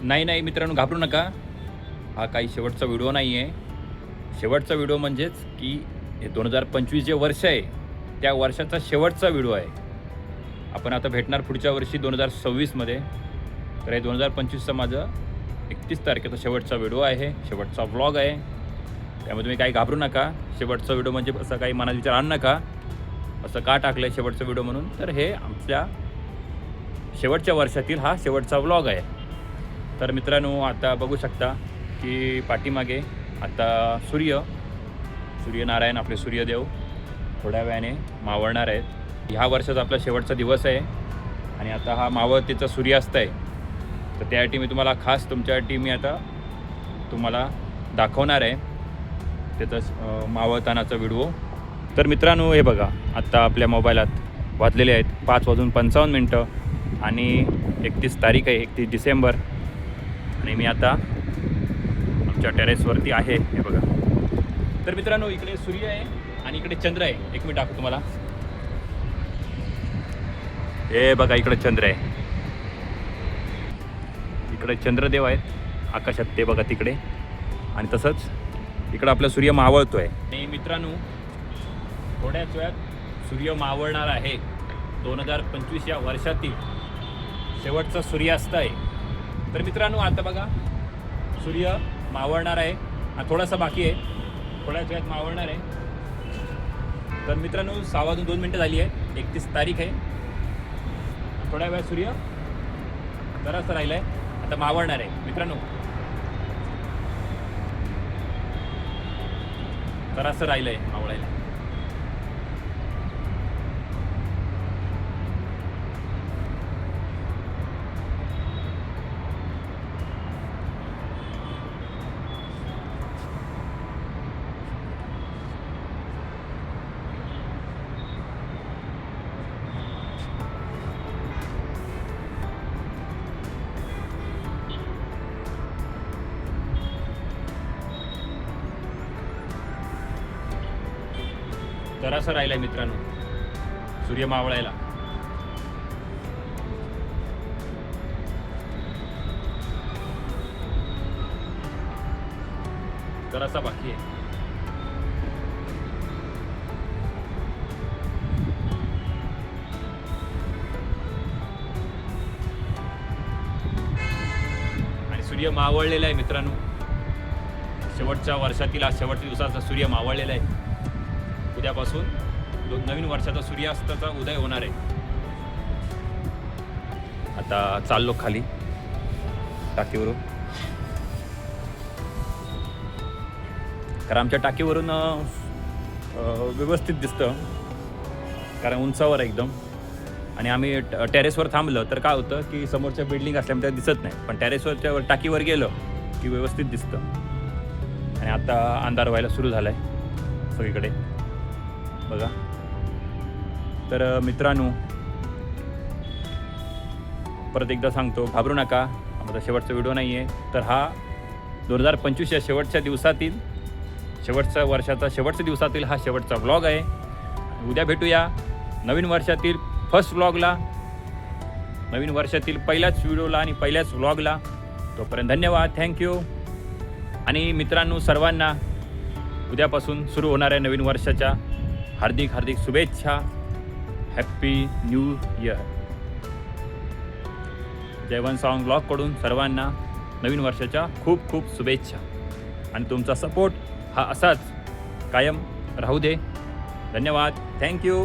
नाही मित्रांनो, घाबरू नका. हा काही शेवटचा व्हिडिओ नाही आहे. शेवटचा व्हिडिओ म्हणजेच की हे 2025 जे वर्ष आहे त्या वर्षाचा शेवटचा व्हिडिओ आहे. आपण आता भेटणार पुढच्या वर्षी 2026मध्ये. तर हे 2025चं माझं 31 तारखेचा शेवटचा व्हिडिओ आहे, शेवटचा व्लॉग आहे. त्यामुळे तुम्ही काही घाबरू नका. शेवटचा व्हिडिओ म्हणजे असं काही मनात विचार आणू नका, असं का टाकलं आहे शेवटचा व्हिडिओ म्हणून. तर हे आमच्या शेवटच्या वर्षातील हा शेवटचा व्लॉग आहे. तर मित्रांनो, आता बघू शकता की पाठीमागे आता सूर्यनारायण आपले सूर्यदेव थोड्या वेळाने मावळणार आहेत. ह्या वर्षाचा आपला शेवटचा दिवस आहे आणि आता हा मावळतीचा सूर्यास्त आहे. तर त्यासाठी मी तुम्हाला खास तुमच्यासाठी मी आता तुम्हाला दाखवणार आहे त्याचं मावळतानाचा व्हिडिओ. तर मित्रांनो, हे बघा, आत्ता आपल्या मोबाईलात वाजलेले आहेत 5:55 आणि 31 तारीख आहे, 31 डिसेंबर. आणि मी आता आमच्या टेरेसवरती आहे. हे बघा. तर मित्रांनो, इकडे सूर्य आहे आणि इकडे चंद्र आहे. एक मिनिट दाखवतो तुम्हाला. हे बघा, इकडे चंद्र आहे, इकडे चंद्रदेव आहेत आकाशात, ते बघा तिकडे. आणि तसंच इकडं आपला सूर्य मावळतो आहे. आणि मित्रांनो, थोड्याच वेळात सूर्य मावळणार आहे. 2025 या वर्षातील शेवटचा सूर्यास्त आहे. तर मित्रांनो, आता बघा सूर्य मावळणार आहे. थोडासा बाकी आहे, थोड्याच वेळात मावळणार आहे. तर मित्रांनो, 6:02 झाली आहे, 31 तारीख आहे. थोड्या वेळात सूर्य जरासं राहिलं आहे, आता मावळणार आहे. मित्रांनो, जरासं राहिलं आहे मावळायला. जरासं राहिलं आहे मित्रांनो सूर्य मावळायला. जरासा बाकी आहे. आणि सूर्य मावळलेला आहे मित्रांनो. शेवटच्या वर्षातील हा शेवटच्या दिवसाचा सूर्य मावळलेला आहे. उद्यापासून नवीन वर्षाचा सूर्यास्ताचा उदय होणार आहे. आता चाललो खाली टाकीवरून, कारण आमच्या टाकीवरून व्यवस्थित दिसतं, कारण उंचावर एकदम. आणि आम्ही टेरेसवर थांबलं तर काय होतं की समोरच्या बिल्डिंग असल्यामुळे दिसत नाही, पण टेरेसवरच्या टाकीवर गेलं की व्यवस्थित दिसतं. आणि आता अंधार व्हायला सुरू झाला आहे सगळीकडे बघा. तर मित्रांनो, परत एकदा सांगतो, घाबरू नका. माझा शेवटचा व्हिडिओ नाही आहे. तर हा 2025 या शेवटच्या दिवसातील शेवटच्या वर्षाचा शेवटच्या दिवसातील हा शेवटचा व्लॉग आहे. उद्या भेटूया नवीन वर्षातील फर्स्ट व्लॉगला, नवीन वर्षातील पहिल्याच व्हिडिओला आणि पहिल्याच व्लॉगला. तोपर्यंत धन्यवाद, थँक्यू. आणि मित्रांनो, सर्वांना उद्यापासून सुरू होणाऱ्या नवीन वर्षाच्या हार्दिक हार्दिक शुभेच्छा. Happy new year. Jaywant Sawant ब्लॉगकडून सर्वांना नवीन वर्षाच्या खूप खूप शुभेच्छा. आणि तुमचा सपोर्ट हा असाच कायम राहू दे. धन्यवाद, थँक्यू.